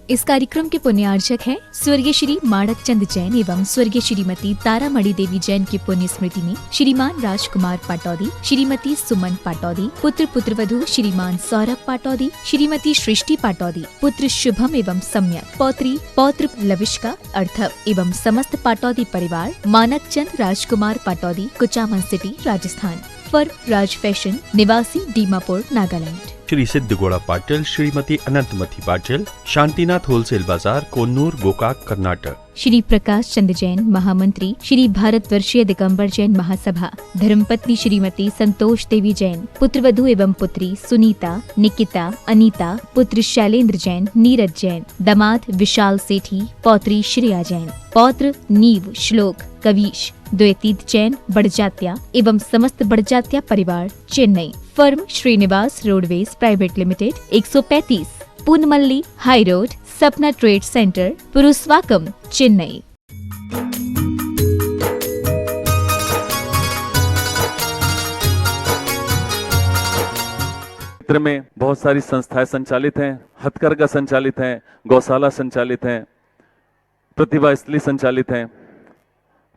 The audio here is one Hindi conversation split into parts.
इस कार्यक्रम के पुण्यार्चक हैं स्वर्गीय श्री माणक चंद जैन एवं स्वर्गीय श्रीमती तारामणि देवी जैन की पुण्य स्मृति में श्रीमान राजकुमार पाटौदी, श्रीमती सुमन पाटौदी, पुत्र पुत्रवधू श्रीमान सौरभ पाटौदी, श्रीमती सृष्टि पाटौदी, पुत्र शुभम एवं सम्यक, पौत्री पौत्र लविष्का अर्थव एवं समस्त पाटौदी परिवार, मानक चंद राजकुमार पाटौदी, कुचामन सिटी, राजस्थान। फर्म राज फैशन, निवासी दीमापुर, नागालैंड। श्री सिद्धगोड़ा पाटिल, श्रीमती अनंतमती पाटिल, शांतिनाथ होलसेल बाजार, कोन्नूर, गोकाक, कर्नाटक। श्री प्रकाश चंद जैन महामंत्री, श्री भारतवर्षीय दिगंबर जैन महासभा, धर्मपत्नी श्रीमती संतोष देवी जैन, पुत्रवधू एवं पुत्री सुनीता, निकिता, अनीता, पुत्र शैलेंद्र जैन, नीरज जैन, दामाद विशाल सेठी, पौत्री श्रेया जैन, पौत्र नीव, श्लोक, कवीश, द्वैतीत जैन, बड़जात्या एवं समस्त बड़जात्या परिवार, Chennai. Firm Srinivas roadways private limited, 135 Poonamallee high road, Sapna trade centre, Purasawalkam, Chennai. क्षेत्र में बहुत सारी संस्थाएं संचालित हैं, हथकरघा संचालित हैं, गौशाला संचालित हैं, प्रतिभा स्थली संचालित हैं।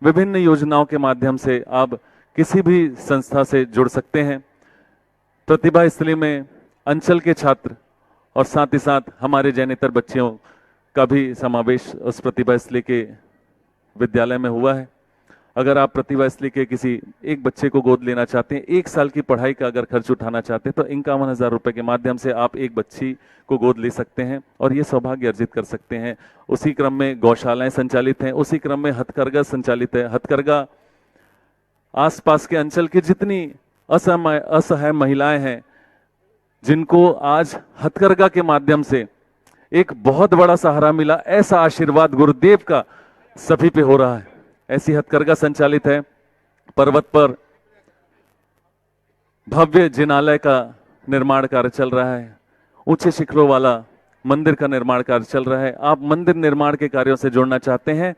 विभिन्न योजनाओं के माध्यम से आप किसी भी संस्था से जुड़ सकते हैं। प्रतिभा स्थली में अंचल के छात्र और साथ ही साथ हमारे जैनेतर बच्चियों का भी समावेश उस प्रतिभा स्थली के विद्यालय में हुआ है। अगर आप प्रतिभा स्थली के किसी एक बच्चे को गोद लेना चाहते हैं, 1 साल की पढ़ाई का अगर खर्च उठाना चाहते हैं, तो 51,000 रुपए के माध्यम से आप एक बच्ची को गोद ले सकते हैं और ये सौभाग्य अर्जित कर सकते हैं। उसी क्रम में गौशालाएं संचालित हैं, उसी क्रम में हथकरघा संचालित है। हथकरघा आसपास के अंचल की जितनी असहाय महिलाएं हैं, जिनको आज हथकरघा के माध्यम से एक बहुत बड़ा सहारा मिला, ऐसा आशीर्वाद गुरुदेव का सभी पे हो रहा है। ऐसी हथकरघा संचालित है। पर्वत पर भव्य जिनालय का निर्माण कार्य चल रहा है। ऊंचे शिखरों वाला मंदिर का निर्माण कार्य चल रहा है। आप मंदिर निर्माण के कार्यों से जुड़ना चाहते हैं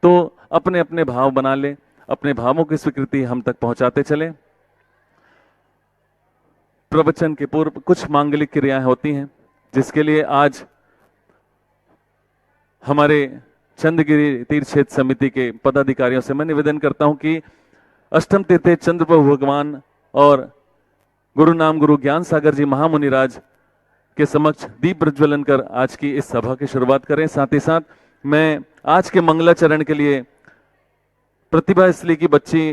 तो अपने अपने भाव बना लें, अपने भावों की स्वीकृति हम तक पहुंचाते चलें। प्रवचन के पूर्व कुछ मांगलिक क्रियाएं होती हैं, जिसके लिए आज हमारे चंद्रगिरी तीर्थ क्षेत्र समिति के पदाधिकारियों से मैं निवेदन करता हूं कि अष्टम तीर्थे चंद्रप्रभु भगवान और गुरु नाम गुरु ज्ञान सागर जी महामुनिराज के समक्ष दीप प्रज्वलन कर आज की इस सभा की शुरुआत करें। साथ ही साथ मैं आज के मंगलाचरण के लिए प्रतिभा स्थली की बच्ची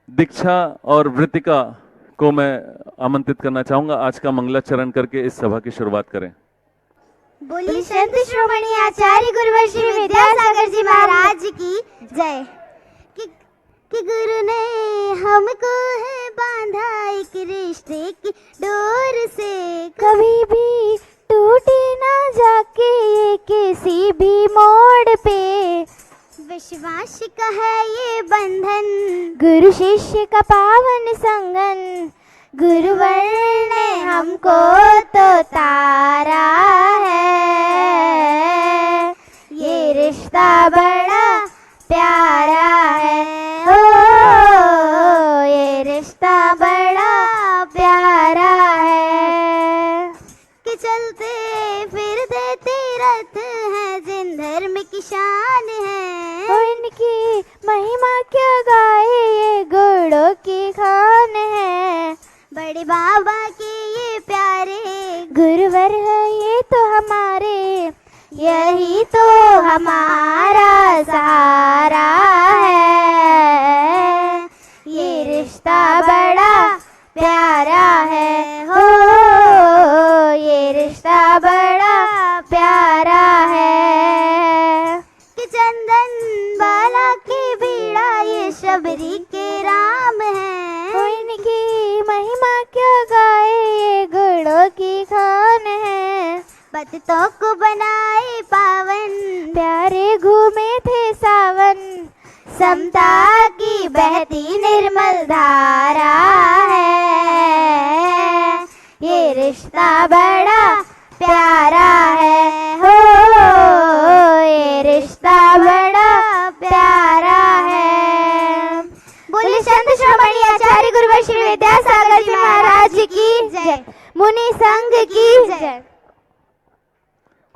दीक्षा और वृतिका को मैं आमंत्रित करना चाहूंगा। आज का मंगलाचरण करके इस सभा की शुरुआत करें। बोली संत श्रोमणी आचार्य गुरुवर श्री विद्यासागर जी महाराज की जय। कि गुरु ने हमको है बांधा एक रिश्ते की डोर से, कभी भी टूटे ना जाके ये किसी भी मोड़ पे। विश्वास का है ये बंधन, गुरु शिष्य का पावन संगन। गुरुवर ने हमको तो तारा है, ये रिश्ता बड़ा प्यारा है। ओ ये रिश्ता बड़ा प्यारा है। कि चलते फिरते तीरथ है जिन धर्म की शान है, और इनकी महिमा क्या गाए ये गुणों की खान है। बड़े बाबा के ये प्यारे गुरुवर है ये तो हमारे, यही तो हमारा सहारा है। ये रिश्ता बड़ा प्यारा है, हो ये रिश्ता बड़ा प्यारा है। कि चंदन बाला की बीड़ा ये शबरी के राम है, इनकी महिमा क्या गाए ये गुणों की खान है। बततों को बनाए पावन, प्यारे घूमे थे सावन। समता की बहती निर्मल धारा है, ये रिश्ता बड़ा प्यारा है। हो ये रिश्ता बड़ा प्यारा है। बोले संत श्रोमणी आचार्य गुरुवर श्री विद्यासागर जी महाराज की जय। मुनि संघ की जय।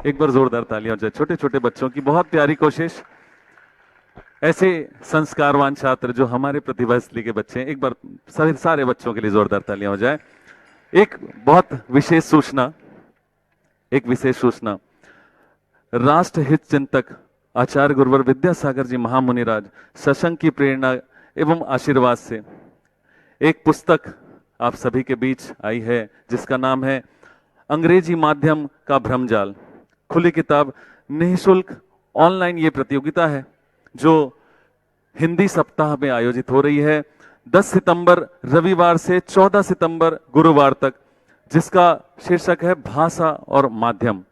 एक बार जोरदार तालियां हो जाए छोटे छोटे बच्चों की, बहुत प्यारी कोशिश। ऐसे संस्कारवान छात्र जो हमारे प्रतिभा स्थली के बच्चे हैं, एक बार सारे बच्चों के लिए जोरदार तालियां हो जाए। एक विशेष सूचना, राष्ट्र हित चिंतक आचार्य गुरुवर विद्यासागर जी महामुनिराज सशंक की प्रेरणा एवं आशीर्वाद से एक पुस्तक आप सभी के बीच आई है, जिसका नाम है अंग्रेजी माध्यम का भ्रमजाल। खुली किताब, निःशुल्क ऑनलाइन ये प्रतियोगिता है जो हिंदी सप्ताह में आयोजित हो रही है 10 सितंबर रविवार से 14 सितंबर गुरुवार तक, जिसका शीर्षक है भाषा और माध्यम।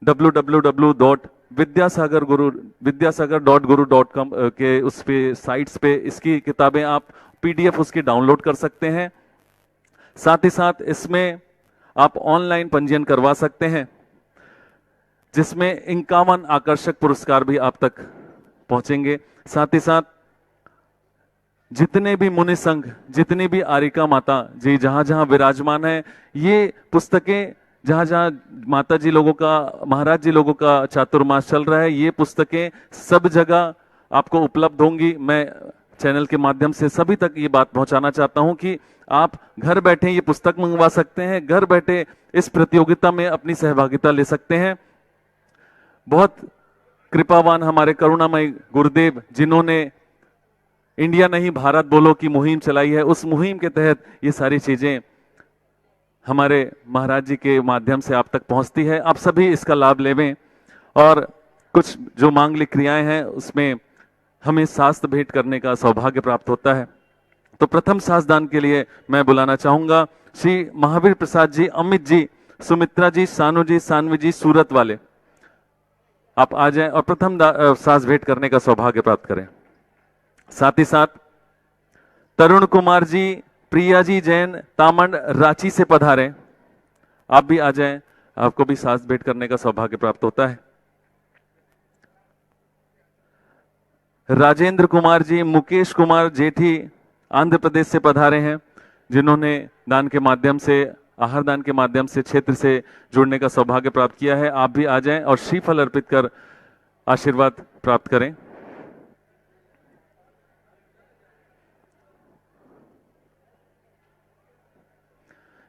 www.vidyasagar.guru.com के उस पे साइट्स पे इसकी किताबें आप PDF उसकी डाउनलोड कर सकते हैं। साथ ही साथ इसमें आप ऑनलाइन पंजीयन करवा सकते हैं, जिसमें 51 आकर्षक पुरस्कार भी आप तक पहुंचेंगे। साथ ही साथ जितने भी मुनि संघ, जितनी भी आरिका माता जी जहां जहां विराजमान है, ये पुस्तकें जहां जहां माता जी लोगों का, महाराज जी लोगों का चातुर्मास चल रहा है, ये पुस्तकें सब जगह आपको उपलब्ध होंगी। मैं चैनल के माध्यम से सभी तक ये बात पहुंचाना चाहता हूं कि आप घर बैठे ये पुस्तक मंगवा सकते हैं, घर बैठे इस प्रतियोगिता में अपनी सहभागिता ले सकते हैं। बहुत कृपावान हमारे करुणामय गुरुदेव, जिन्होंने इंडिया नहीं भारत बोलो की मुहिम चलाई है, उस मुहिम के तहत ये सारी चीजें हमारे महाराज जी के माध्यम से आप तक पहुंचती है। आप सभी इसका लाभ लेवें। और कुछ जो मांगलिक क्रियाएं हैं उसमें हमें शास्त्र भेंट करने का सौभाग्य प्राप्त होता है। तो प्रथम शास्त्रदान के लिए मैं बुलाना चाहूंगा श्री महावीर प्रसाद जी, अमित जी, सुमित्रा जी, सानू जी, सानवी जी, सूरत वाले आप आ जाएं और प्रथम शास्त्र भेंट करने का सौभाग्य प्राप्त करें। साथ ही साथ तरुण कुमार जी, प्रिया जी जैन, तामंड, रांची से पधारें। आप भी आ जाएं, आपको भी शास्त्र भेंट करने का सौभाग्य प्राप्त होता है। राजेंद्र कुमार जी, मुकेश कुमार जेठी आंध्र प्रदेश से पधारे हैं, जिन्होंने दान के माध्यम से, आहार दान के माध्यम से क्षेत्र से जुड़ने का सौभाग्य प्राप्त किया है। आप भी आ जाएं और श्रीफल अर्पित कर आशीर्वाद प्राप्त करें।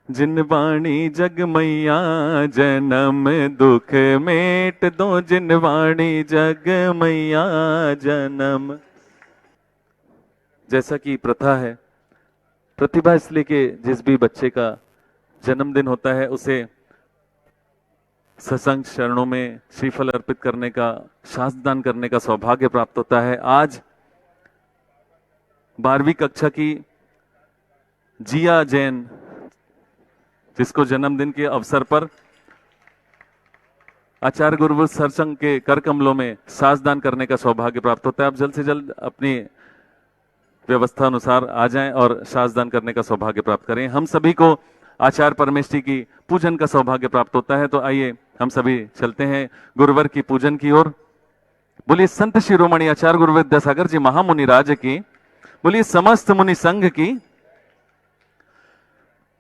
जिनवाणी जग मैया जन्म दुख मेट दो, जिनवाणी जग मैया जन्म। जैसा कि प्रथा है, प्रतिभा स्थली के जिस भी बच्चे का जन्मदिन होता है उसे सत्संग चरणों में श्रीफल अर्पित करने का, शास्त्रदान करने का सौभाग्य प्राप्त होता है। आज 12वीं कक्षा की जिया जैन, जिसको जन्मदिन के अवसर पर आचार्य गुरुवर सरसंघ के कर कमलों में शास्त्रदान करने का सौभाग्य प्राप्त होता है। आप जल्द से जल्द अपनी व्यवस्था अनुसार आ जाएं और शास्त्रदान करने का सौभाग्य प्राप्त करें। हम सभी को आचार्य परमेष्ठी की पूजन का सौभाग्य प्राप्त होता है। तो आइए हम सभी चलते हैं गुरुवर की पूजन की ओर। बोलिए संत शिरोमणि आचार्य गुरु विद्यासागर जी महामुनि राज की, बोलिए समस्त मुनि संघ की।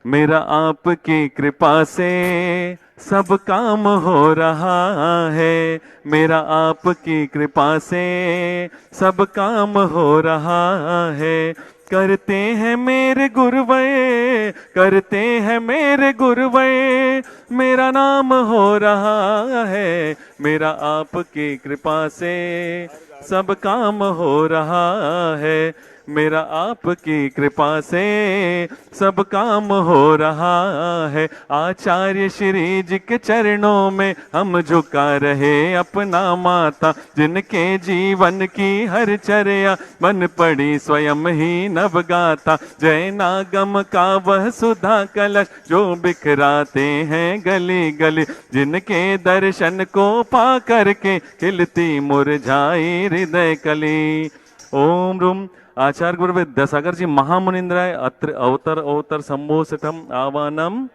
मेरा आपकी कृपा से सब काम हो रहा है, मेरा आपकी कृपा से सब काम हो रहा है। करते हैं मेरे गुरुवे, करते हैं मेरे गुरुवे, मेरा नाम हो रहा है। मेरा आपकी कृपा से सब काम हो रहा है, मेरा आपकी कृपा से सब काम हो रहा है। आचार्य श्री जी के चरणों में हम झुका रहे अपना माथा, जिनके जीवन की हर चर्या बन पड़ी स्वयं ही नवगाथा। जय नागम का वह सुधा कलश जो बिखराते हैं गली गली, जिनके दर्शन को पा करके खिलती मुरझाई हृदय कली। ओम रूम आचार्य गुरु विद्यासागर जी महामुनिंद्राय अत्र अवतर अवतर संभोषठम आवानम,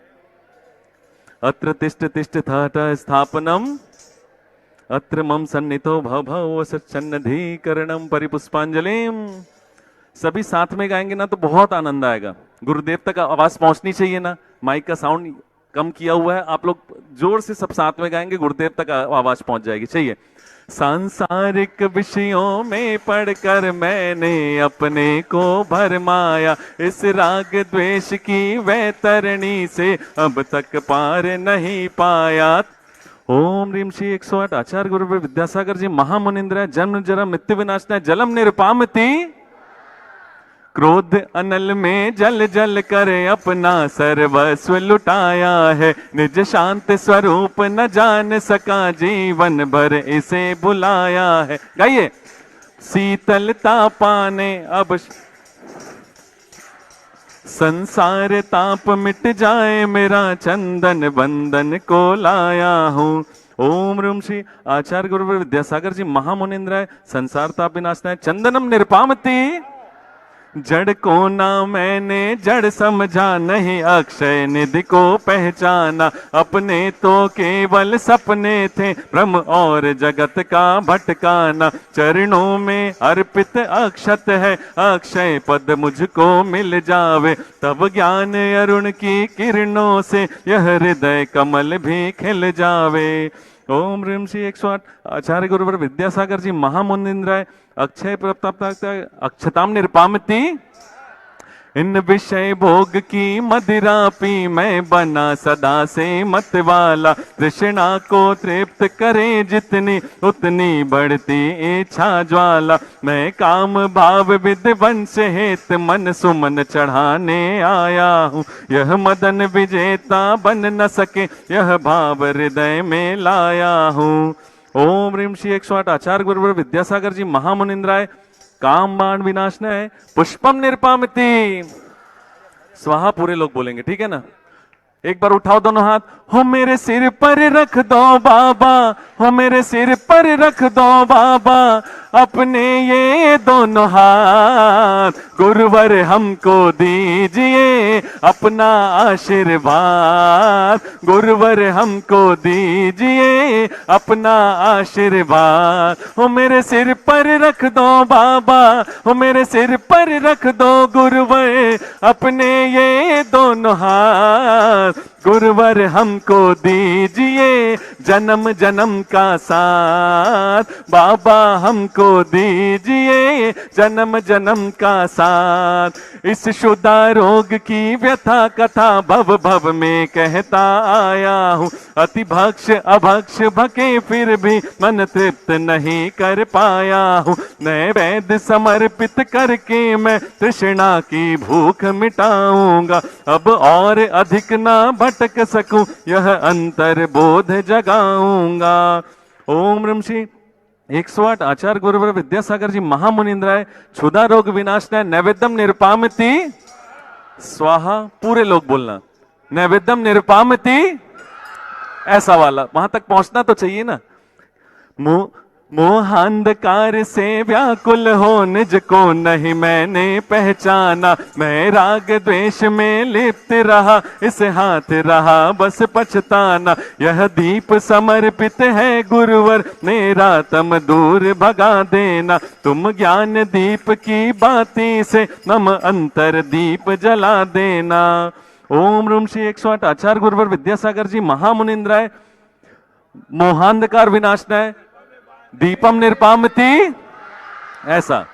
अत्र तिष्ठ तिष्ठ थाट स्थापनम, अत्र मम सन्निधो भव भव सन्निधिकरणम परिपुष्पांजलिम। सभी साथ में गाएंगे ना तो बहुत आनंद आएगा। गुरुदेव तक आवाज पहुंचनी चाहिए ना, माइक का साउंड कम किया हुआ है, आप लोग जोर से सब साथ में गाएंगे, गुरुदेव तक आवाज पहुंच जाएगी। चाहिए। सांसारिक विषयों में पढ़कर मैंने अपने को भरमाया, इस राग द्वेष की वैतरणी से अब तक पार नहीं पाया। ओम ह्रीम श्री 108 आचार्य गुरु विद्यासागर जी महामुनिंद्र जन्म जन्म मृत्यु विनाशनाय जलम निरपामति, क्रोध अनल में जल जल कर अपना सर्वस्व लुटाया है, निज शांत स्वरूप न जान सका जीवन भर इसे बुलाया है। गाइए। शीतलता पाने अब संसार ताप मिट जाए, मेरा चंदन बंदन को लाया हूँ। ओम ह्रीम श्री आचार्य गुरु विद्यासागर जी महामुनिंद्र संसार ताप विनाशनाय चंदनम निरपामति, जड़ को ना मैंने जड़ समझा, नहीं अक्षय निधि को पहचाना, अपने तो केवल सपने थे भ्रम और जगत का भटकाना, चरणों में अर्पित अक्षत है, अक्षय पद मुझको मिल जावे, तब ज्ञान अरुण की किरणों से यह हृदय कमल भी खिल जावे। ओम ह्रीम श्री 108 आचार्य गुरुवर विद्यासागर जी महामुनिंद्राय अक्षय प्रताप अक्षताम निरपामति, इन विषय भोग की मदिरा पी मैं बना सदा से मत वाला, तृष्णा को तृप्त करे जितनी उतनी बढ़ती इच्छा ज्वाला, मैं काम भाव विध्वंस हेत मन सुमन चढ़ाने आया हूँ, यह मदन विजेता बन न सके यह भाव हृदय में लाया हूँ। ओम ह्रीम श्री 108 आचार्य गुरुवर विद्यासागर जी महामुनिंद्राय काम बाण विनाशनाय पुष्पम निरपामति, स्वाहा पूरे लोग बोलेंगे, ठीक है ना। एक बार उठाओ दोनों हाथ, हो मेरे सिर पर रख दो बाबा, हो मेरे सिर पर रख दो बाबा, अपने ये दोनों हाथ, गुरुवर हमको दीजिए अपना आशीर्वाद, गुरुवर हमको दीजिए अपना आशीर्वाद, हो मेरे सिर पर रख दो बाबा, हो मेरे सिर पर रख दो गुरुवर, अपने ये दोनों हाथ, गुरुवर हमको दीजिए जन्म जन्म का साथ, बाबा हमको दीजिए जन्म जन्म का साथ, इस शुदा रोग की व्यथा कथा भव भव में कहता आया हूँ, अति भक्ष अभक्ष भके फिर भी मन तृप्त नहीं कर पाया हूँ, नए वैद्य समर्पित करके मैं तृष्णा की भूख मिटाऊंगा, अब और अधिक ना भटक सकूं यह अंतर बोध जगाऊंगा। ओम ह्रीम श्री 108 आचार्य गुरुवर विद्यासागर जी महामुनिंद्राय क्षुधा रोग विनाशनाय नैवेद्यम निरपामति, स्वाहा पूरे लोग बोलना, नैवेद्यम निरपामति, ऐसा वाला वहां तक पहुंचना तो चाहिए ना। मोहांधकार से व्याकुल हो निज को नहीं मैंने पहचाना, मैं राग द्वेष में लिप्त रहा इस हाथ रहा बस पछताना, यह दीप समर्पित है गुरुवर मेरा तम दूर भगा देना, तुम ज्ञान दीप की बाती से मम अंतर दीप जला देना। ओम ह्रीम श्री 108 आचार्य गुरुवर विद्यासागर जी महामुनिंद्राय मोहांधकार विनाशनाय दीपम निरपामति, ऐसा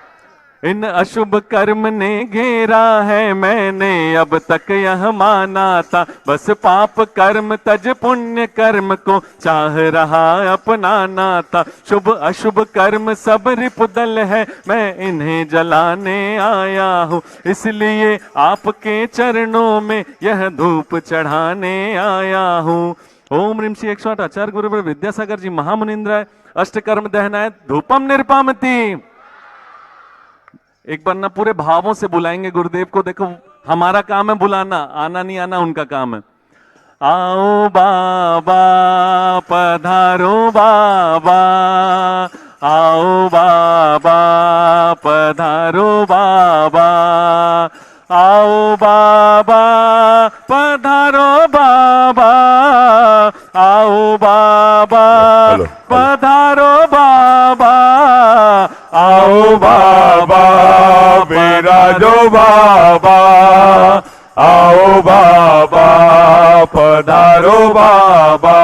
इन अशुभ कर्म ने घेरा है मैंने अब तक यह माना था, बस पाप कर्म तज पुण्य कर्म को चाह रहा अपनाना था, शुभ अशुभ कर्म सब रिपुदल है मैं इन्हें जलाने आया हूँ, इसलिए आपके चरणों में यह धूप चढ़ाने आया हूँ। ओम ह्रीम श्री 108 आचार्य गुरुवर विद्यासागर जी महामुनिंद्राय अष्टकर्म दहनाय धूपम निरपामति। एक बार ना पूरे भावों से बुलाएंगे गुरुदेव को, देखो हमारा काम है बुलाना, आना नहीं आना उनका काम है। आओ बाबा पधारो बाबा, आओ बाबा पधारो बाबा, आओ बाबा पधारो बाबा, आओ बाबा पधारो बाबा, आओ बाबा विराजो बाबा, आओ बाबा पधारो बाबा,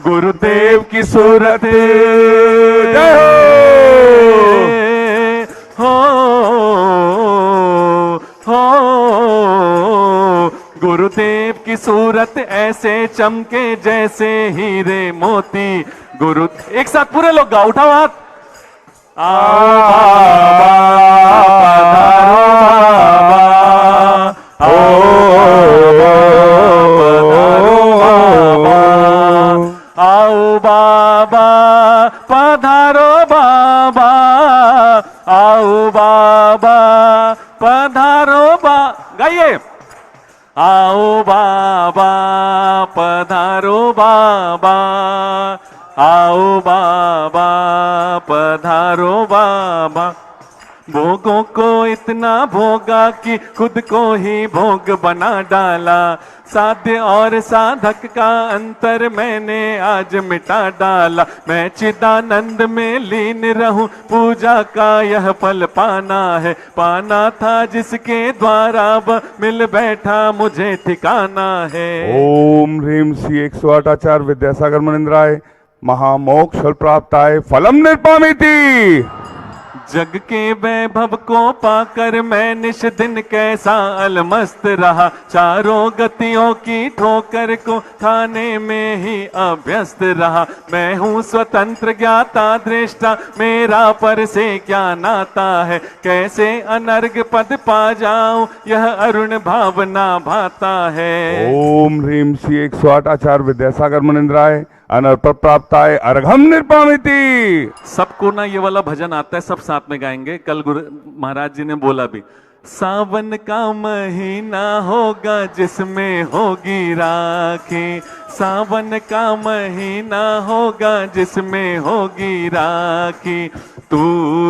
गुरुदेव की सूरत जय हो गुरुदेव की सूरत ऐसे चमके जैसे हीरे मोती। गुरु एक साथ पूरे लोग गाओ, उठाओ हाथ। आओ बाबा पधारो बाबा, आओ बाबा पधारो गाइए। आओ बाबा पधारो बाबा, आओ बाबा पधारो बाबा। भोगों को इतना भोगा कि खुद को ही भोग बना डाला, साध्य और साधक का अंतर मैंने आज मिटा डाला। मैं चिदानंद में लीन रहूं, पूजा का यह फल पाना है। पाना था जिसके द्वारा मिल बैठा मुझे ठिकाना है। ओम ह्रीम श्री 108 आचार्य विद्यासागर मुनिंद्राय महामोक्ष फल प्राप्ताय फलम निर्पामिति। जग के वैभव को पाकर मैं निश दिन कैसा अलमस्त रहा, चारों गतियों की ठोकर को खाने में ही अभ्यस्त रहा। मैं हूँ स्वतंत्र ज्ञाता दृष्टा, मेरा पर से क्या नाता है। कैसे अनर्ग पद पा जाऊं, यह अरुण भावना भाता है। ओम ह्रीम श्री 108 आचार्य विद्यासागर मुनिंद्राय अनर्प प्राप्ताय अर्घम निर्पामिति। सबको ना ये वाला भजन आता है, सब साथ में गाएंगे। कल गुरु महाराज जी ने बोला भी, सावन का महीना होगा जिसमें होगी राखी, सावन का महीना होगा जिसमें होगी राखी। तू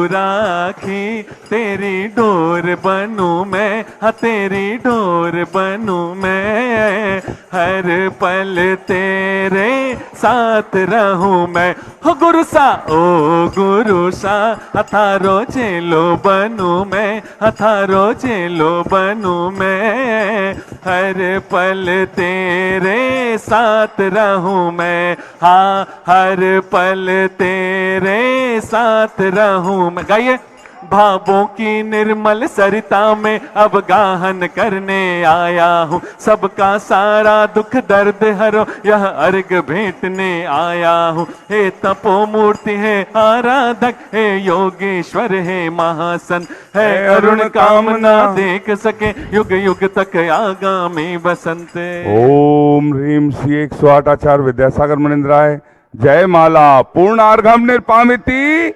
राखी तेरी डोर बनूं मैं, हाँ तेरी डोर बनूं मैं। हर पल तेरे साथ रहूं मैं। हो गुरु सा ओ गुरु सा, हथारो चेलो बनूं मैं, हथारो चेलो बनूं मैं। हर पल तेरे साथ रहूं मैं, हाँ हर पल तेरे साथ रहूं मैं। गाइए। भावों की निर्मल सरिता में अब गाहन करने आया हूँ, सबका सारा दुख दर्द हरो यह अर्घ भेंटने आया हूँ। हे तपो मूर्ति है आराधक, हे योगेश्वर है महासन, है अरुण कामना देख सके युग युग तक आगामी बसंत। ओम ह्रीम श्री 108 आचार्य विद्यासागर मुनिंद्राय जय माला पूर्ण अर्घम निर्पामिति।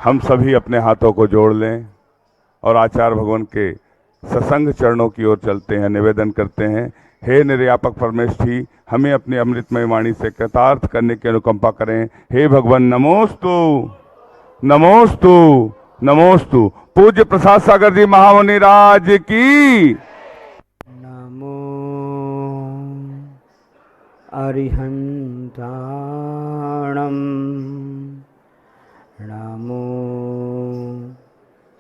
हम सभी अपने हाथों को जोड़ लें और आचार्य भगवान के सत्संग चरणों की ओर चलते हैं, निवेदन करते हैं। हे निर्यापक परमेष्ठी, हमें अपनी अमृतमय वाणी से कृतार्थ करने की अनुकंपा करें। हे भगवान नमोस्तु नमोस्तु नमोस्तु। पूज्य प्रसाद सागर जी महामुनि राज की नमो अरिहंताणम, नमो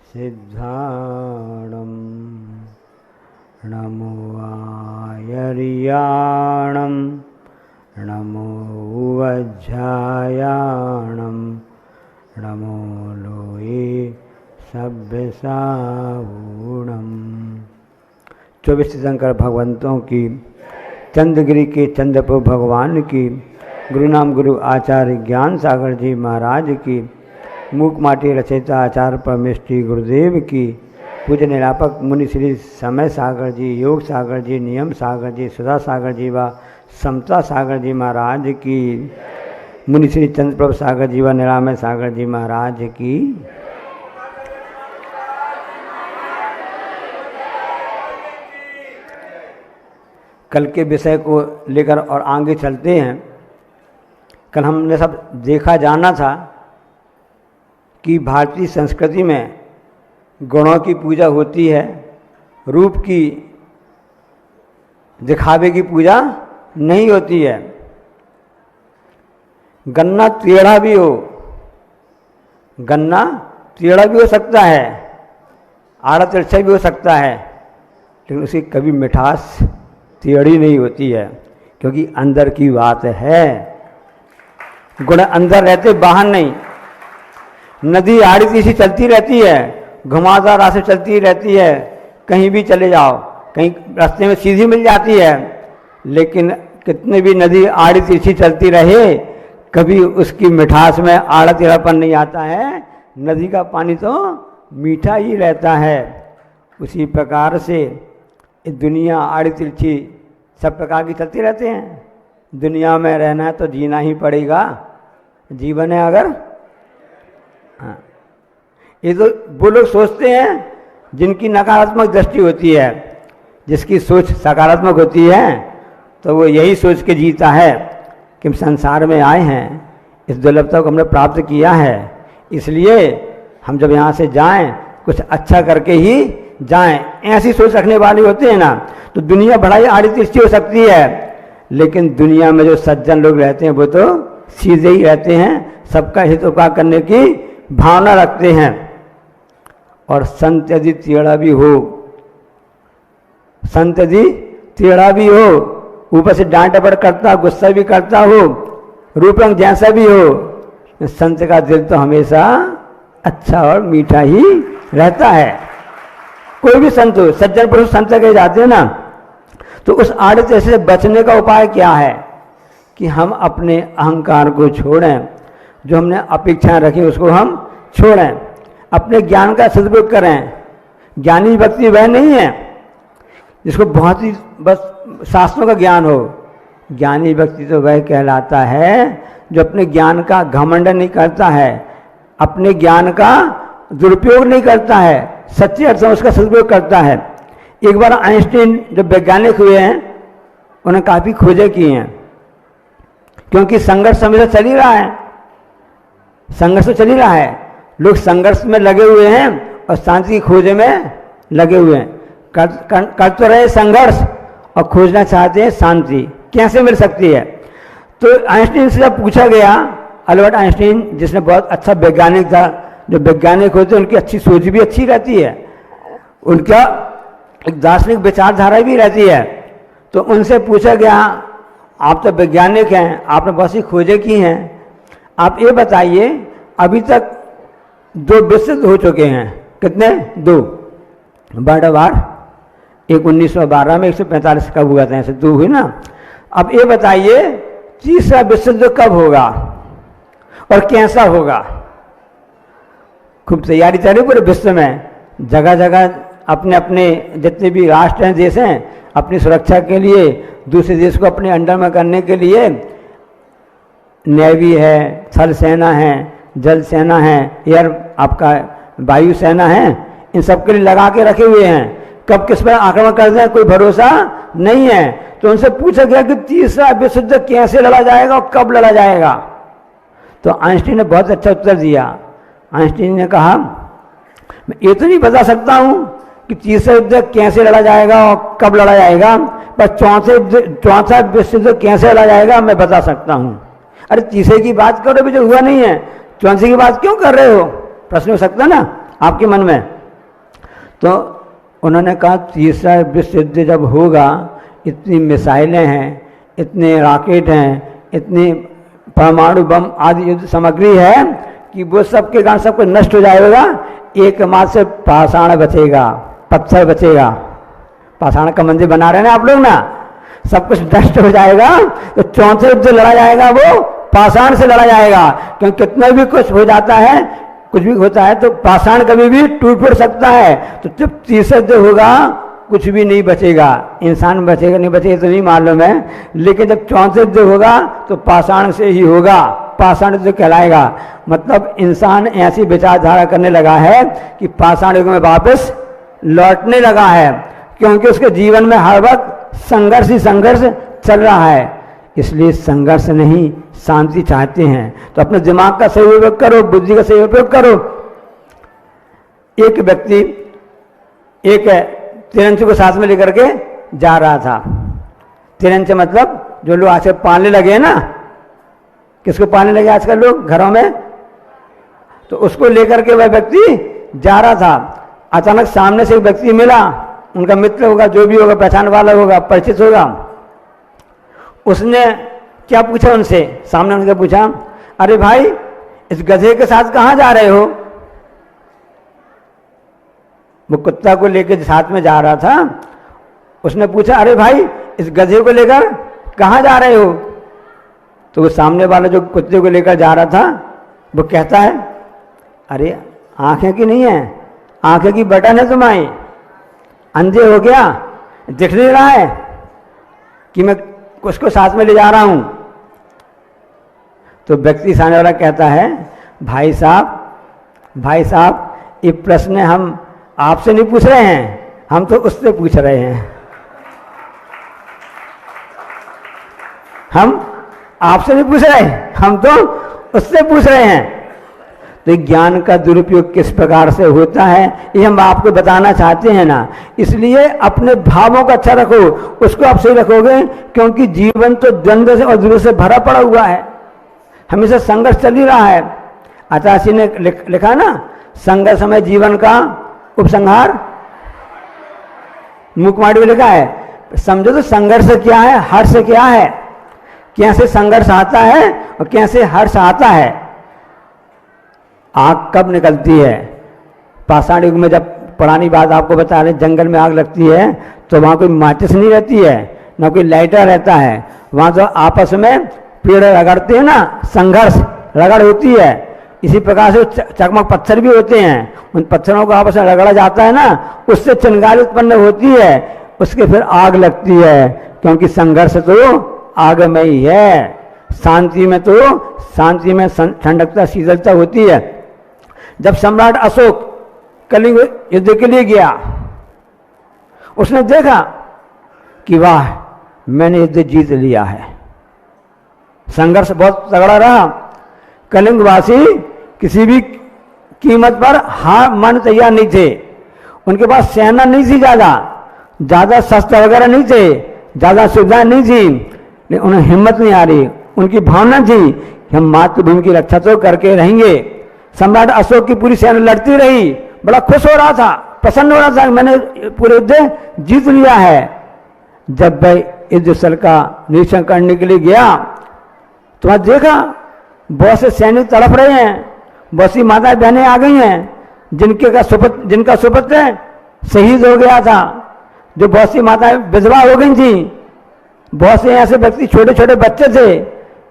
सिद्धाणम, नमो आयर्याणम, नमो वज्रायाणम, नमो लोये सभ्यसाहूणम। 24 शंकर भगवंतों की, चंद्रगिरी के चंद्रप्रभु भगवान की, गुरु नाम गुरु आचार्य ज्ञान सागर जी महाराज की, मूक माटी रचयिता आचार्य परमेष्ठी गुरुदेव की, पूज्य निरापक मुनि श्री समय सागर जी, योग सागर जी, नियम सागर जी, सुधा सागर जी व समता सागर जी महाराज की, मुनि श्री चंद्रप्रभु सागर जी व निरामय सागर जी महाराज की। कल के विषय को लेकर और आगे चलते हैं। कल हमने सब देखा जाना था कि भारतीय संस्कृति में गुणों की पूजा होती है, रूप की दिखावे की पूजा नहीं होती है। गन्ना टेढ़ा भी हो, गन्ना टेढ़ा भी हो सकता है, आड़ा तिरछा भी हो सकता है, लेकिन उसकी कभी मिठास टेढ़ी नहीं होती है, क्योंकि अंदर की बात है। गुण अंदर रहते, बाहर नहीं। नदी आड़ी तीसी चलती रहती है, घुमावदार रास्ते चलती रहती है, कहीं भी चले जाओ, कहीं रास्ते में सीधी मिल जाती है, लेकिन कितने भी नदी आड़ी तिरछी चलती रहे, कभी उसकी मिठास में आड़ा टेढ़ापन नहीं आता है। नदी का पानी तो मीठा ही रहता है। उसी प्रकार से ये दुनिया आड़ी तिरछी सब प्रकार की चलती रहते हैं। दुनिया में रहना है तो जीना ही पड़ेगा, जीवन है अगर। हाँ, ये तो वो लोग सोचते हैं जिनकी नकारात्मक दृष्टि होती है। जिसकी सोच सकारात्मक होती है तो वो यही सोच के जीता है कि हम संसार में आए हैं, इस दुर्लभता को हमने प्राप्त किया है, इसलिए हम जब यहाँ से जाएं कुछ अच्छा करके ही जाएं। ऐसी सोच रखने वाले होते हैं ना, तो दुनिया बड़ाई आड़ी तिरछी हो सकती है, लेकिन दुनिया में जो सज्जन लोग रहते हैं वो तो सीधे ही रहते हैं, सबका हित उपकार करने की भावना रखते हैं। और संत यदि टेढ़ा भी हो, संत यदि टेढ़ा भी हो, ऊपर से डांट डपट करता, गुस्सा भी करता हो, रूप रंग जैसा भी हो, संत का दिल तो हमेशा अच्छा और मीठा ही रहता है। कोई भी संत हो, सज्जन पुरुष संत कहे जाते हैं ना, तो उस आड़े से बचने का उपाय क्या है कि हम अपने अहंकार को छोड़ें, जो हमने अपेक्षाएं रखी उसको हम छोड़ें, अपने ज्ञान का सदुपयोग करें। ज्ञानी व्यक्ति वह नहीं है जिसको बहुत ही बस शास्त्रों का ज्ञान हो। ज्ञानी व्यक्ति तो वह कहलाता है जो अपने ज्ञान का घमंड नहीं करता है, अपने ज्ञान का दुरुपयोग नहीं करता है, सच्चे अर्थ में उसका सदुपयोग करता है। एक बार आइंस्टीन जो वैज्ञानिक हुए हैं उन्होंने काफ़ी खोजें की हैं, क्योंकि संघर्ष हमेशा चल ही रहा है, संघर्ष तो चल ही रहा है। लोग संघर्ष में लगे हुए हैं और शांति की खोज में लगे हुए हैं। कर तो रहे संघर्ष और खोजना चाहते हैं शांति, कैसे मिल सकती है। तो आइंस्टीन से जब पूछा गया, अल्बर्ट आइंस्टीन जिसने बहुत अच्छा वैज्ञानिक था, जो वैज्ञानिक होते हैं उनकी अच्छी सोच भी अच्छी रहती है, उनका एक दार्शनिक विचारधारा भी रहती है। तो उनसे पूछा गया, आप तो वैज्ञानिक हैं, आपने बहुत सी खोजें की हैं, आप ये बताइए अभी तक 2 विश्व हो चुके हैं, कितने? 2 वर्ल्ड वार, एक 1912 में, 145 कब हुआ था, ऐसे 2 हुई ना। अब ये बताइए तीसरा विश्व युद्ध कब होगा और कैसा होगा। खूब तैयारी चल रही पूरे विश्व में, जगह जगह अपने अपने जितने भी राष्ट्र हैं, देश हैं, अपनी सुरक्षा के लिए दूसरे देश को अपने अंडर में करने के लिए नेवी है, थल सेना है, जल सेना है, एयर आपका वायु सेना है, इन सब के लिए लगा के रखे हुए हैं। कब किस पर आक्रमण कर दें कोई भरोसा नहीं है। तो उनसे पूछा गया कि तीसरा विश्व युद्ध कैसे लड़ा जाएगा और कब लड़ा जाएगा। तो आइंस्टीन ने बहुत अच्छा उत्तर दिया। आइंस्टीन ने कहा, मैं ये तो नहीं बता सकता हूँ कि तीसरा युद्ध कैसे लड़ा जाएगा और कब लड़ा जाएगा, पर चौथा विश्व युद्ध कैसे लड़ा जाएगा मैं बता सकता हूँ। अरे तीसरे की बात करो, भी जो हुआ नहीं है, चौथे की बात क्यों कर रहे हो, प्रश्न हो सकता ना आपके मन में। तो उन्होंने कहा तीसरा विश्व युद्ध जब होगा, इतनी मिसाइलें हैं, इतने रॉकेट हैं, इतनी परमाणु बम आदि युद्ध सामग्री है कि वो सब के कारण सब कुछ नष्ट हो जाएगा, एकमात्र से पाषाण बचेगा, पत्थर बचेगा। पाषाण का मंदिर बना रहे हैं आप लोग ना, सब कुछ नष्ट हो जाएगा। तो चौथे युद्ध लड़ा जाएगा वो पाषाण से लड़ा जाएगा, क्योंकि कितना भी कुछ हो जाता है, कुछ भी होता है तो पाषाण कभी भी टूट फूट सकता है। तो जब तीसरा युद्ध होगा कुछ भी नहीं बचेगा, इंसान बचेगा नहीं बचेगा तो नहीं मालूम है, लेकिन जब चौथा युद्ध होगा तो पाषाण से ही होगा, पाषाण युद्ध कहलाएगा। मतलब इंसान ऐसी विचारधारा करने लगा है कि पाषाण युग में वापस लौटने लगा है, क्योंकि उसके जीवन में हर वक्त संघर्ष ही संघर्ष चल रहा है। इसलिए संघर्ष नहीं, शांति चाहते हैं। तो अपने दिमाग का सही उपयोग करो, बुद्धि का सही उपयोग करो। एक व्यक्ति एक तिरंचे को साथ में लेकर के जा रहा था। तिरंचे मतलब जो लोग आजकल पालने लगे हैं ना, किसको पालने लगे आजकल लोग घरों में, तो उसको लेकर के वह व्यक्ति जा रहा था। अचानक सामने से एक व्यक्ति मिला, उनका मित्र होगा, जो भी होगा, पहचान वाला होगा, परिचित होगा। उसने क्या पूछा उनसे, सामने उनसे पूछा, अरे भाई इस गधे के साथ कहाँ जा रहे हो? वो कुत्ता को लेकर साथ में जा रहा था। उसने पूछा, अरे भाई इस गधे को लेकर कहाँ जा रहे हो? तो वो सामने वाला जो कुत्ते को लेकर जा रहा था वो कहता है, अरे आंखें की नहीं है, आंखें की बटन है तुम्हारी, अंधे हो गया, दिख नहीं रहा है कि मैं उसको साथ में ले जा रहा हूं? तो व्यक्ति सामने वाला कहता है, भाई साहब ये प्रश्न हम आपसे नहीं पूछ रहे हैं, हम तो उससे पूछ रहे हैं। हम आपसे नहीं पूछ रहे, हम तो उससे पूछ रहे हैं। तो ज्ञान का दुरुपयोग किस प्रकार से होता है ये हम आपको बताना चाहते हैं ना। इसलिए अपने भावों का अच्छा रखो, उसको आप सही रखोगे, क्योंकि जीवन तो द्वंद्व से और ध्रुव से भरा पड़ा हुआ है, हमेशा संघर्ष चल ही रहा है। आचार्य ने लिखा ना, संघर्ष में जीवन का उपसंहार, मुखमाड़ी में लिखा है। समझो तो संघर्ष क्या है, हर्ष क्या है, कैसे संघर्ष आता है और कैसे हर्ष आता है। आग कब निकलती है? पाषाण युग में, जब पुरानी बात आपको बता रहे, जंगल में आग लगती है तो वहाँ कोई माचिस नहीं रहती है, ना कोई लाइटर रहता है, वहाँ तो आपस में पेड़ रगड़ते हैं ना, संघर्ष रगड़ होती है। इसी प्रकार से चकमक पत्थर भी होते हैं, उन पत्थरों को आपस में रगड़ा जाता है ना, उससे चिंगारी उत्पन्न होती है, उसके फिर आग लगती है, क्योंकि संघर्ष तो आग में ही है। शांति में तो शांति में ठंडकता शीतलता होती है। जब सम्राट अशोक कलिंग युद्ध के लिए गया, उसने देखा कि वाह मैंने युद्ध जीत लिया है। संघर्ष बहुत तगड़ा रहा, कलिंगवासी किसी भी कीमत पर हार मान तैयार नहीं थे। उनके पास सेना नहीं थी, ज़्यादा शस्त्र वगैरह नहीं थे, ज़्यादा सुविधा नहीं थी, लेकिन उन्हें हिम्मत नहीं आ रही। उनकी भावना थी कि हम मातृभूमि की रक्षा तो करके रहेंगे। सम्राट अशोक की पूरी सेना लड़ती रही, बड़ा खुश हो रहा था, प्रसन्न हो रहा था, मैंने पूरे युद्ध जीत लिया है। जब वह युद्ध स्थल का निरीक्षण करने के लिए गया तो वहां देखा बहुत से सैनिक तड़प रहे हैं, बहुत सी माता बहनें आ गई हैं जिनका सुपुत्र शहीद हो गया था, जो बहुत सी माताएं विधवा हो गई थी, बहुत से ऐसे व्यक्ति छोटे छोटे बच्चे थे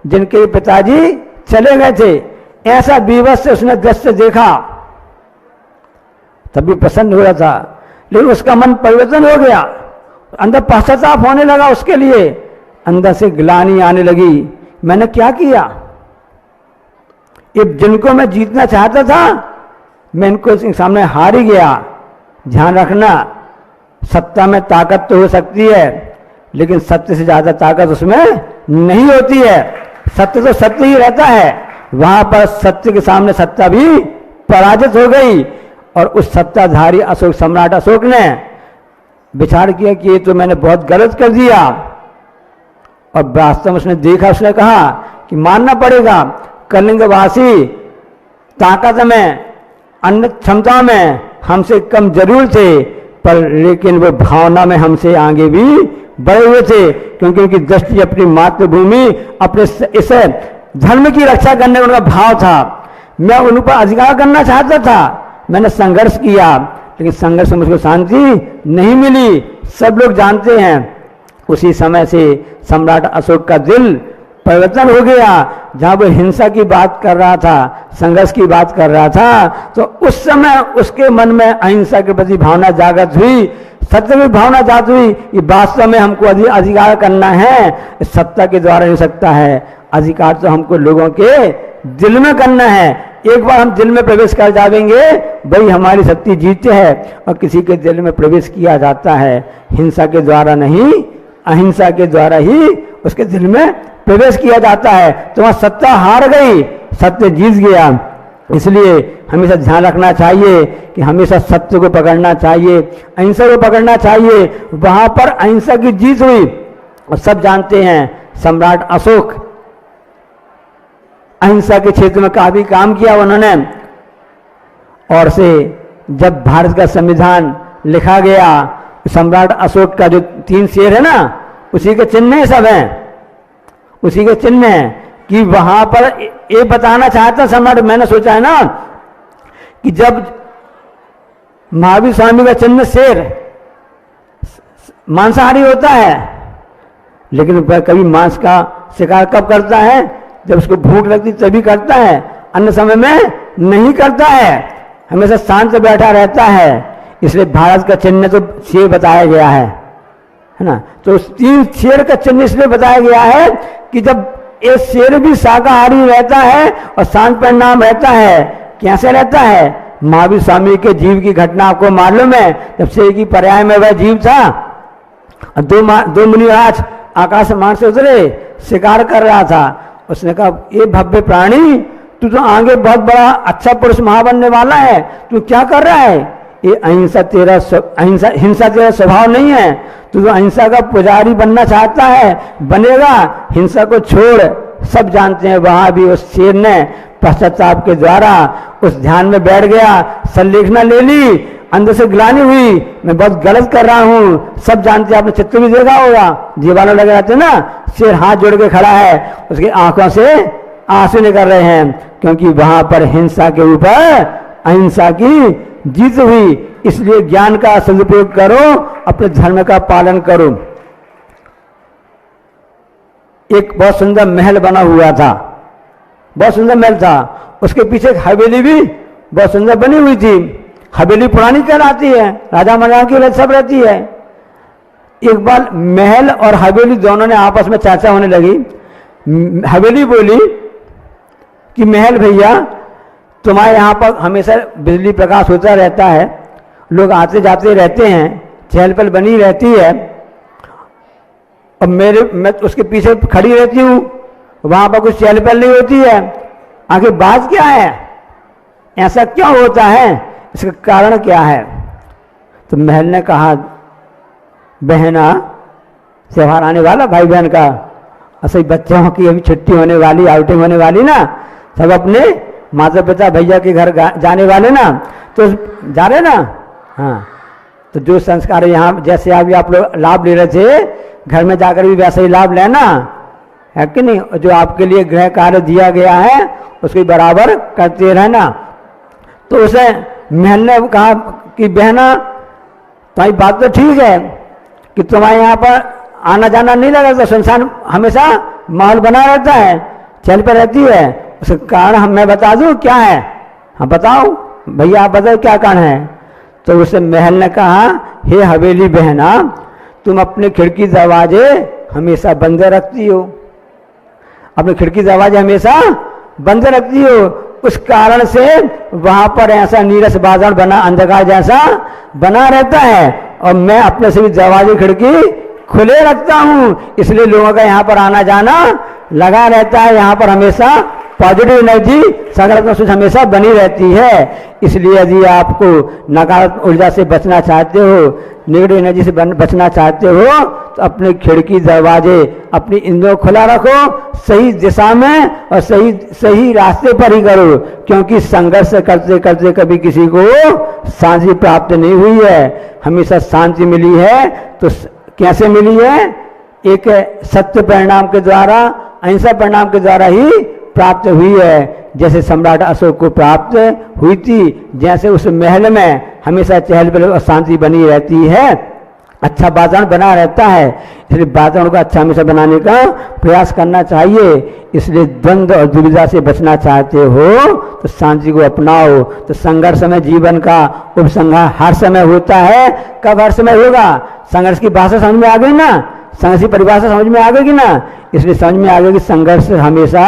जिनके पिताजी चले गए थे। ऐसा विवश से उसने दृश्य देखा, तभी प्रसन्न हो रहा था, लेकिन उसका मन परिवर्तन हो गया, अंदर पश्चाताप होने लगा उसके लिए, अंदर से ग्लानि आने लगी, मैंने क्या किया? ये जिनको मैं जीतना चाहता था मैं इनको सामने हार ही गया। ध्यान रखना, सत्ता में ताकत तो हो सकती है, लेकिन सत्य से ज्यादा ताकत उसमें नहीं होती है। सत्य तो सत्य ही रहता है, वहां पर सत्य के सामने सत्ता भी पराजित हो गई। और उस सत्ताधारी अशोक, सम्राट अशोक ने विचार किया कि ये तो मैंने बहुत गलत कर दिया, और वास्तव में उसने देखा, उसने कहा कि मानना पड़ेगा कलिंगवासी ताकत में, अन्य क्षमता में हमसे कम जरूर थे, पर लेकिन वो भावना में हमसे आगे भी बढ़े हुए थे, क्योंकि उनकी दृष्टि अपनी मातृभूमि, अपने इस धर्म की रक्षा करने का उनका भाव था। मैं उन पर अधिकार करना चाहता था, मैंने संघर्ष किया, लेकिन संघर्ष में मुझको शांति नहीं मिली। सब लोग जानते हैं उसी समय से सम्राट अशोक का दिल परिवर्तन हो गया। जहां वो हिंसा की बात कर रहा था, संघर्ष की बात कर रहा था, तो उस समय उसके मन में अहिंसा के प्रति भावना जागृत हुई, सत्य की भावना जागृत हुई। ये वास्तव में हमको अधिकार करना है, सत्ता के द्वारा नहीं हो सकता है, अधिकार तो हमको लोगों के दिल में करना है। एक बार हम दिल में प्रवेश कर जाएंगे, वही हमारी शक्ति जीतते हैं। और किसी के दिल में प्रवेश किया जाता है हिंसा के द्वारा नहीं, अहिंसा के द्वारा ही उसके दिल में प्रवेश किया जाता है। तो वहां सत्ता हार गई, सत्य जीत गया। इसलिए हमेशा ध्यान रखना चाहिए कि हमेशा सत्य को पकड़ना चाहिए, अहिंसा को पकड़ना चाहिए। वहां पर अहिंसा की जीत हुई। और सब जानते हैं सम्राट अशोक अहिंसा के क्षेत्र में काफी काम किया उन्होंने। और से जब भारत का संविधान लिखा गया सम्राट अशोक का जो 3 शेर है ना, उसी के चिन्ह सब हैं, उसी के चिन्ह हैं। कि वहां पर ये बताना चाहता सम्राट, मैंने सोचा है ना कि जब महावीर स्वामी का चिन्ह शेर मांसाहारी होता है, लेकिन वह कभी मांस का शिकार कब करता है? जब उसको भूख लगती तभी करता है, अन्य समय में नहीं करता है, हमेशा शांत बैठा रहता है। इसलिए भारत का चिन्ह तो शेर बताया गया है ना। तो 3 शेर का चिन्ह इसलिए बताया गया है कि जब ये शेर भी शाकाहारी रहता है और शांत परिणाम रहता है। कैसे रहता है? महावीर स्वामी के जीव की घटना आपको मालूम है। जब शेर की पर्याय में वह जीव था, दो मुनिराज आकाश मार्ग से उतरे, शिकार कर रहा था। उसने कहा, ये भव्य प्राणी, तू तो आगे बहुत बड़ा अच्छा पुरुष महाबनने वाला है, तू क्या कर रहा है? ये हिंसा तेरा स्वभाव नहीं है, तू तो अहिंसा का पुजारी बनना चाहता है, बनेगा। हिंसा को छोड़। सब जानते हैं वहां भी उस शेर ने पश्चाताप के द्वारा उस ध्यान में बैठ गया, संलेखना ले ली, अंदर से ग्लानि हुई, मैं बहुत गलत कर रहा हूँ। सब जानते हैं, आपने चित्र भी देखा होगा, दीवारों लगे रहते ना, शेर हाथ जोड़ के खड़ा है, उसकी आंखों से आंसू निकल रहे हैं, क्योंकि वहां पर हिंसा के ऊपर अहिंसा की जीत हुई। इसलिए ज्ञान का सदुपयोग करो, अपने धर्म का पालन करो। एक बहुत सुंदर महल बना हुआ था, बहुत सुंदर महल था, उसके पीछे एक हवेली भी बहुत सुंदर बनी हुई थी। हवेली पुरानी कहलाती है, राजा महाराजा की सब रहती है। एक बार महल और हवेली दोनों ने आपस में चर्चा होने लगी। हवेली बोली कि महल भैया, तुम्हारे यहाँ पर हमेशा बिजली प्रकाश होता रहता है, लोग आते जाते रहते हैं, चहल पहल बनी रहती है, और मैं उसके पीछे खड़ी रहती हूँ, वहाँ पर कुछ चहल पहल नहीं होती है। आखिर बात क्या है? ऐसा क्यों होता है? इसका कारण क्या है? तो महल ने कहा, बहना, त्योहार आने वाला भाई बहन का, असली बच्चों की अभी छुट्टी होने वाली, आउटिंग होने वाली ना, सब अपने माता पिता भैया के घर जाने वाले ना, तो जा रहे ना। हाँ, तो जो संस्कार यहाँ जैसे अभी आप लोग लाभ ले रहे थे, घर में जाकर भी वैसे ही लाभ लेना है कि नहीं। जो आपके लिए गृह कार्य दिया गया है उसको बराबर करते रहना। तो उसे महल ने कहा कि बहना, तुम्हारी बात तो ठीक है कि तुम्हारे यहाँ पर आना जाना नहीं लगता, सुनसान हमेशा माहौल बना रहता है, चल पर रहती है, उसका कारण मैं बता दूं क्या है? हाँ बताओ भैया, आप बताओ क्या कारण है? तो उसे महल ने कहा, हे हवेली बहना, तुम अपने खिड़की दरवाजे हमेशा बंद रखती हो, अपने खिड़की दरवाजे हमेशा बंद रखती हो, उस कारण से वहां पर ऐसा नीरस बादल बना, अंधकार जैसा बना रहता है, और मैं अपने सभी दरवाजे खिड़की खुले रखता हूं, इसलिए लोगों का यहाँ पर आना जाना लगा रहता है। यहाँ पर हमेशा पॉजिटिव एनर्जी, सकारात्मक सोच हमेशा बनी रहती है। इसलिए यदि आपको नकारात्मक ऊर्जा से बचना चाहते हो, नेगेटिव एनर्जी से बचना चाहते हो, तो अपने खिड़की दरवाजे, अपनी इंद्रियों खुला रखो, सही दिशा में और सही रास्ते पर ही करो, क्योंकि संघर्ष करते करते कभी किसी को शांति प्राप्त नहीं हुई है। हमेशा शांति मिली है तो कैसे मिली है? एक सत्य परिणाम के द्वारा, अहिंसा परिणाम के द्वारा ही प्राप्त हुई है। जैसे सम्राट अशोक को प्राप्त हुई थी, जैसे उस महल में हमेशा चहल पहल और शांति बनी रहती है, अच्छा वातावरण बना रहता है। इसलिए वातावरण को अच्छा हमेशा बनाने का प्रयास करना चाहिए। इसलिए द्वंद्व और दुविधा से बचना चाहते हो तो शांति को अपनाओ। तो संघर्ष में जीवन का उपसंहार हर समय होता है। कब हर समय होगा? संघर्ष की भाषा समझ में आ गई ना, संघर्ष की परिभाषा समझ में आ गई ना, इसलिए समझ में आ गया कि संघर्ष हमेशा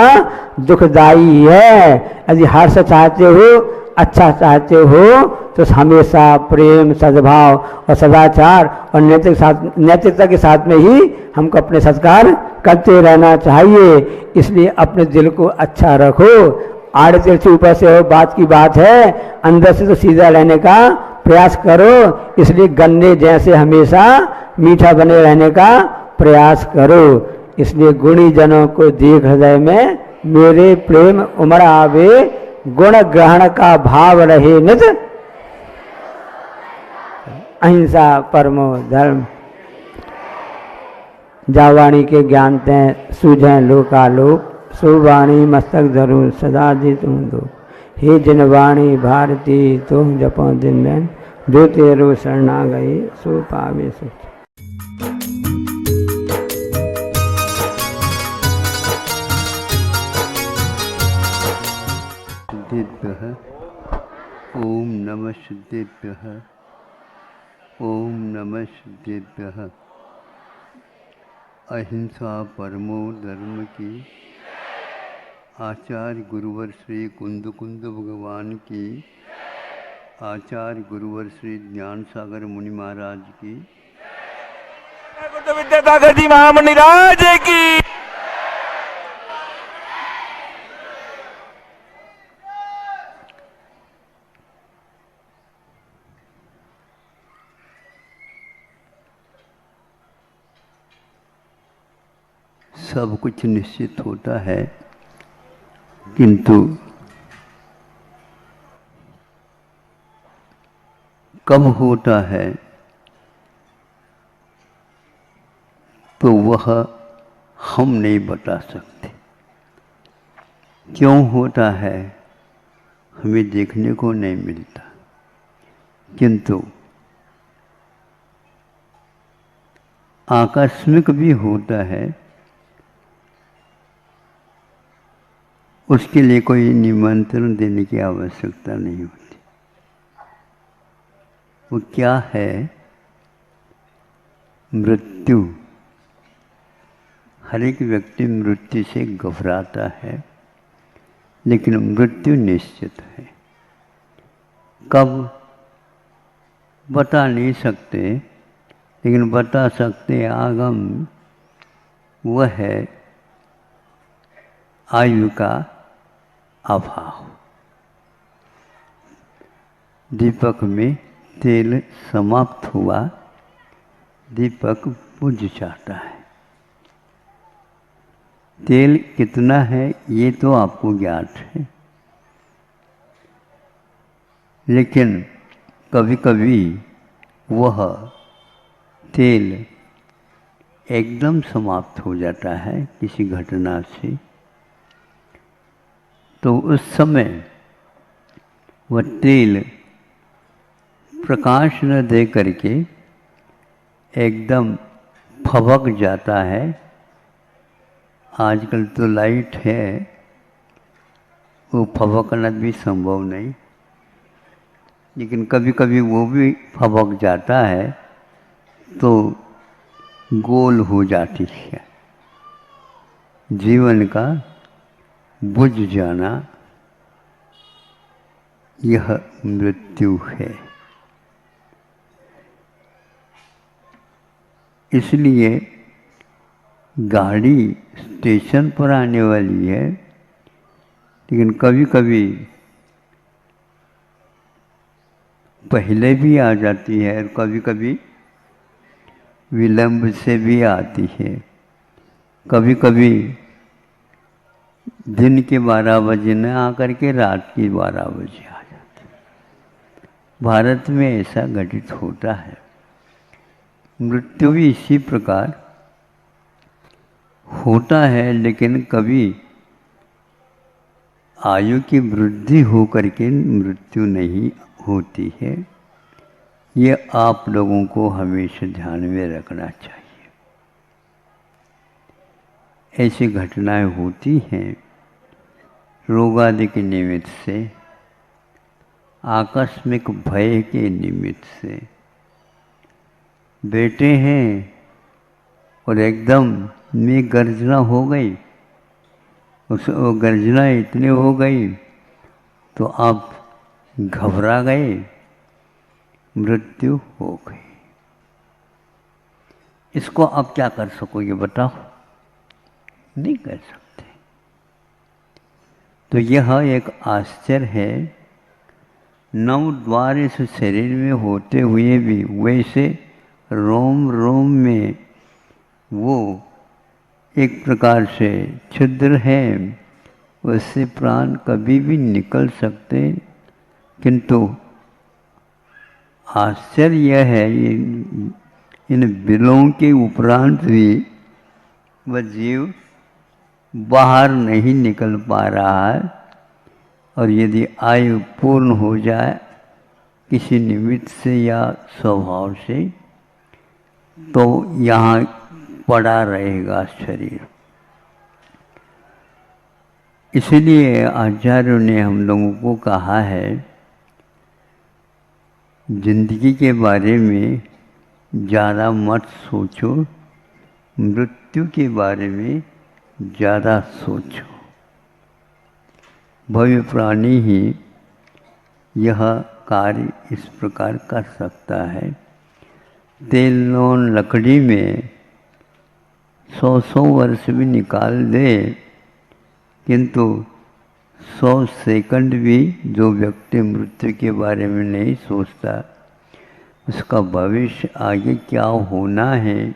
दुखदायी है। यदि हर्ष चाहते हो, अच्छा चाहते हो, तो हमेशा प्रेम, सद्भाव और सदाचार और नैतिकता के साथ में ही हमको अपने संस्कार करते रहना चाहिए। इसलिए अपने दिल को अच्छा रखो। आड़े तिरछे ऊपर से हो बात की बात है, अंदर से तो सीधा रहने का प्रयास करो। इसलिए गन्ने जैसे हमेशा मीठा बने रहने का प्रयास करो। इसलिए गुणी जनों को देख हृदय में मेरे प्रेम उमड़ आवे, गुण ग्रहण का भाव रहे नित। अहिंसा परमो धर्म। जा वाणी के ज्ञान तें सूझें लोकालोक, सो वाणी मस्तक धरू सदा दी तुम दो। हे जिन वाणी भारती तुम जपो दिन दिन, जो तेरो शरणा गई सो पावे सुख। सिद्धेभ्यः ओम नमः सिद्धेभ्यः ओम नमः सिद्धेभ्यः। अहिंसा परमो धर्म की आचार्य गुरुवर श्री कुंद कुंद भगवान की, आचार्य गुरुवर श्री ज्ञान सागर मुनि महाराज की, विद्यासागर जी महामुनि राज की। सब कुछ निश्चित होता है, किंतु कब होता है तो वह हम नहीं बता सकते। क्यों होता है हमें देखने को नहीं मिलता, किंतु आकस्मिक भी होता है। उसके लिए कोई निमंत्रण देने की आवश्यकता नहीं होती। वो क्या है? मृत्यु। हर एक व्यक्ति मृत्यु से घबराता है, लेकिन मृत्यु निश्चित है। कब बता नहीं सकते, लेकिन बता सकते आगम। वह है आयु का अभाव। दीपक में तेल समाप्त हुआ, दीपक बुझ जाता है। तेल कितना है ये तो आपको ज्ञात है, लेकिन कभी कभी वह तेल एकदम समाप्त हो जाता है किसी घटना से, तो उस समय वह तेल प्रकाश न दे करके एकदम फबक जाता है। आजकल तो लाइट है, वो फबकना भी संभव नहीं, लेकिन कभी कभी वो भी फबक जाता है तो गोल हो जाती है। जीवन का बुझ जाना यह मृत्यु है। इसलिए गाड़ी स्टेशन पर आने वाली है, लेकिन कभी कभी पहले भी आ जाती है और कभी कभी विलंब से भी आती है। कभी कभी दिन के 12 बजे न आकर के रात के 12 बजे आ जाती है। भारत में ऐसा घटित होता है। मृत्यु भी इसी प्रकार होता है, लेकिन कभी आयु की वृद्धि हो करके मृत्यु नहीं होती है। ये आप लोगों को हमेशा ध्यान में रखना चाहिए। ऐसी घटनाएं होती हैं रोग आदि के निमित्त से, आकस्मिक भय के निमित्त से। बेटे हैं और एकदम में गर्जना हो गई, वो गर्जना इतनी हो गई तो आप घबरा गए, मृत्यु हो गई। इसको आप क्या कर सकोगे बताओ? नहीं कर सकते। तो यह एक आश्चर्य है। 9 द्वार इस शरीर में होते हुए भी वैसे रोम रोम में वो एक प्रकार से छिद्र है, उससे प्राण कभी भी निकल सकते, किंतु आश्चर्य यह है, इन बिलों के उपरांत भी वह जीव बाहर नहीं निकल पा रहा है, और यदि आयु पूर्ण हो जाए किसी निमित्त से या स्वभाव से, तो यहाँ पड़ा रहेगा शरीर। इसलिए आचार्यों ने हम लोगों को कहा है, जिंदगी के बारे में ज़्यादा मत सोचो, मृत्यु के बारे में ज़्यादा सोचो। भव्य प्राणी ही यह कार्य इस प्रकार कर सकता है। तेल नून लकड़ी में 100 वर्ष भी निकाल दे, किंतु 100 सेकंड भी जो व्यक्ति मृत्यु के बारे में नहीं सोचता, उसका भविष्य आगे क्या होना है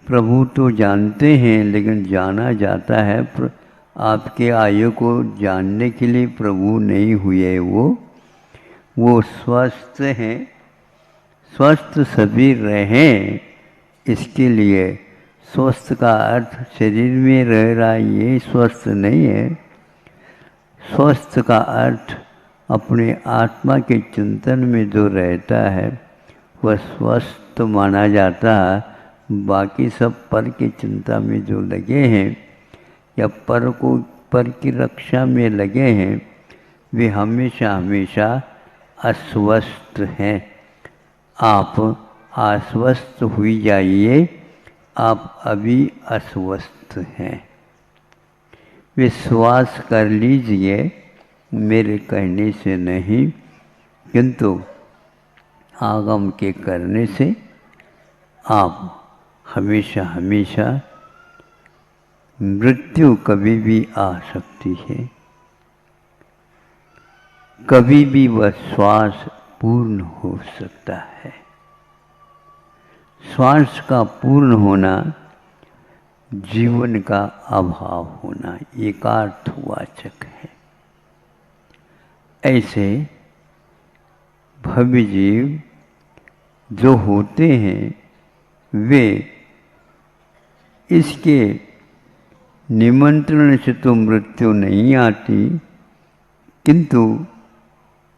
प्रभु तो जानते हैं, लेकिन जाना जाता है। आपके आयु को जानने के लिए प्रभु नहीं हुए, वो स्वस्थ हैं, स्वस्थ सभी रहें, इसके लिए। स्वस्थ का अर्थ शरीर में रह रहा ये स्वस्थ नहीं है। स्वस्थ का अर्थ अपने आत्मा के चिंतन में जो रहता है वह स्वस्थ माना जाता है। बाकी सब पर की चिंता में जो लगे हैं या पर की रक्षा में लगे हैं, वे हमेशा हमेशा अस्वस्थ हैं। आप आश्वस्त हुई जाइए, आप अभी अस्वस्थ हैं। विश्वास कर लीजिए, मेरे कहने से नहीं, किंतु आगम के करने से आप हमेशा हमेशा, मृत्यु कभी भी आ सकती है, कभी भी वह श्वास पूर्ण हो सकता है। श्वास का पूर्ण होना जीवन का अभाव होना एकार्थवाचक है। ऐसे भव्य जीव जो होते हैं, वे इसके निमंत्रण से तो मृत्यु नहीं आती, किंतु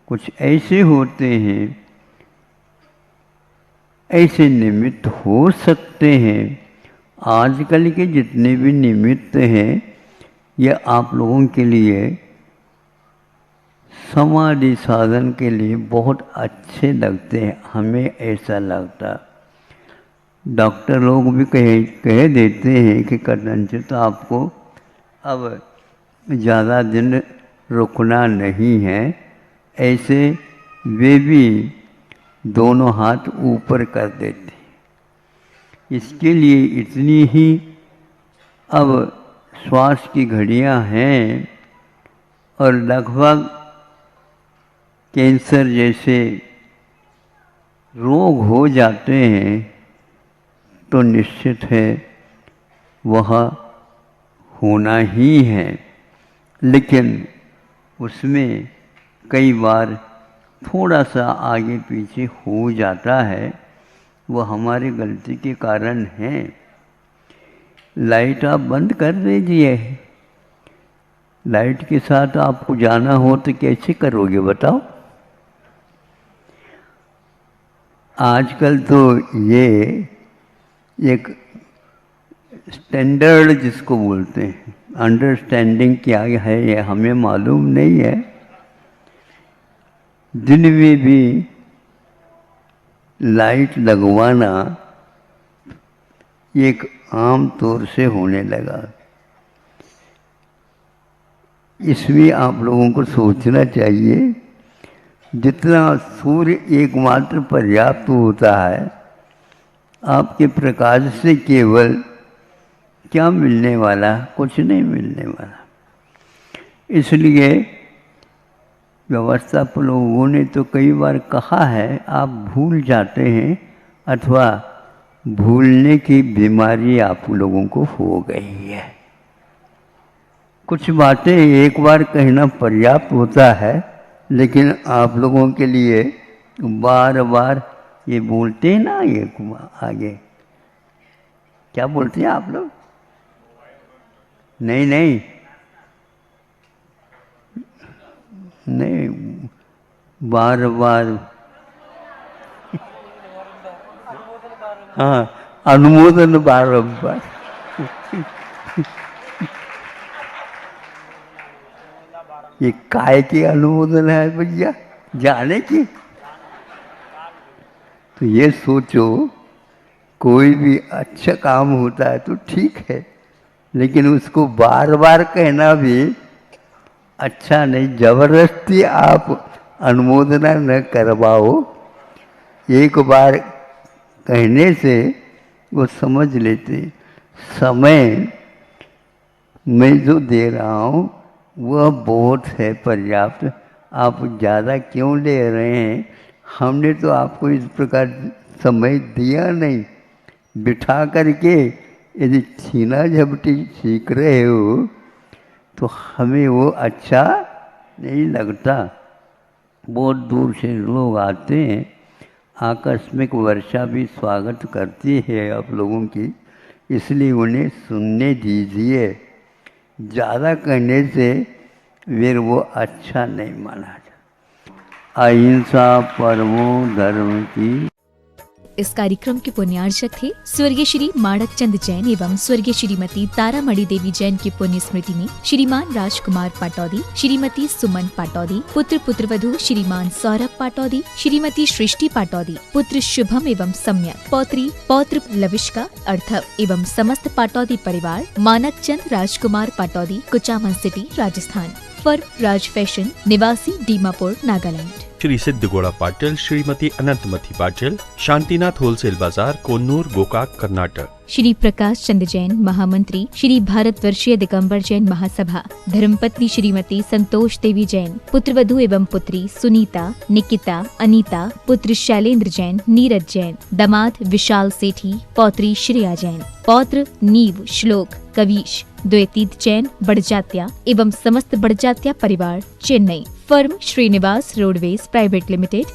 कुछ ऐसे होते हैं, ऐसे निमित्त हो सकते हैं। आजकल के जितने भी निमित्त हैं, ये आप लोगों के लिए समाधि साधन के लिए बहुत अच्छे लगते हैं। हमें ऐसा लगता। डॉक्टर लोग भी कह देते हैं कि कदाचित आपको अब ज़्यादा दिन रुकना नहीं है। ऐसे वे भी दोनों हाथ ऊपर कर देते। इसके लिए इतनी ही अब श्वास की घड़ियां हैं, और लगभग कैंसर जैसे रोग हो जाते हैं तो निश्चित है वह होना ही है। लेकिन उसमें कई बार थोड़ा सा आगे पीछे हो जाता है, वह हमारी गलती के कारण है। लाइट आप बंद कर दीजिए। लाइट के साथ आपको जाना हो तो कैसे करोगे बताओ? आजकल तो ये एक स्टैंडर्ड जिसको बोलते हैं, अंडरस्टैंडिंग क्या है ये हमें मालूम नहीं है। दिन में भी लाइट लगवाना एक आम तौर से होने लगा। इसमें आप लोगों को सोचना चाहिए, जितना सूर्य एकमात्र पर्याप्त होता है, आपके प्रकाश से केवल क्या मिलने वाला? कुछ नहीं मिलने वाला। इसलिए व्यवस्था पर लोगों ने तो कई बार कहा है, आप भूल जाते हैं, अथवा भूलने की बीमारी आप लोगों को हो गई है। कुछ बातें एक बार कहना पर्याप्त होता है, लेकिन आप लोगों के लिए बार बार ये बोलते हैं ना, ये आगे क्या बोलते हैं आप लोग? नहीं नहीं नहीं, बार बार, हाँ, अनुमोदन बारंबार। ये काय की अनुमोदन है भैया, जाने की? तो ये सोचो, कोई भी अच्छा काम होता है तो ठीक है, लेकिन उसको बार बार कहना भी अच्छा नहीं। जबरदस्ती आप अनुमोदना न करवाओ, एक बार कहने से वो समझ लेते। समय मैं जो दे रहा हूँ वह बहुत है, पर्याप्त। आप ज़्यादा क्यों ले रहे हैं? हमने तो आपको इस प्रकार समय दिया नहीं। बिठा करके यदि छीना झपटी सीख रहे हो तो हमें वो अच्छा नहीं लगता। बहुत दूर से लोग आते हैं, आकस्मिक वर्षा भी स्वागत करती है आप लोगों की, इसलिए उन्हें सुनने दीजिए। ज़्यादा कहने से फिर वो अच्छा नहीं माना जाता। अहिंसा परमो धर्म की। इस कार्यक्रम के पुण्यार्चक थे स्वर्गीय श्री माणक चंद जैन एवं स्वर्गीय श्रीमती तारामणि देवी जैन की पुण्य स्मृति में श्रीमान राजकुमार पाटौदी, श्रीमती सुमन पाटौदी, पुत्र पुत्रवधू श्रीमान सौरभ पाटौदी, श्रीमती सृष्टि पाटौदी, पुत्र शुभम एवं सम्यक, पौत्री पौत्र लविष्का, अर्थव एवं समस्त पाटौदी परिवार, मानक चंद राजकुमार पाटौदी, कुचामन सिटी, राजस्थान। फर्म राज फैशन, निवासी दीमापुर, नागालैंड। श्री सिद्धगोड़ा पाटिल श्रीमती अनंतमती पाटिल, शांतिनाथ होलसेल बाजार, कोन्नूर, गोकाक, कर्नाटक। श्री प्रकाश चंद जैन महामंत्री, श्री भारतवर्षीय दिगंबर जैन महासभा, धर्मपत्नी श्रीमती संतोष देवी जैन, पुत्रवधू एवं पुत्री सुनीता, निकिता, अनीता, पुत्र शैलेंद्र जैन, नीरज जैन, दामाद विशाल सेठी, पौत्री श्रेया जैन, पौत्र नीव, श्लोक, कवीश, द्वैतीत जैन, बड़जात्या एवं समस्त बड़जात्या परिवार, Chennai. Firm Srinivas roadways private limited.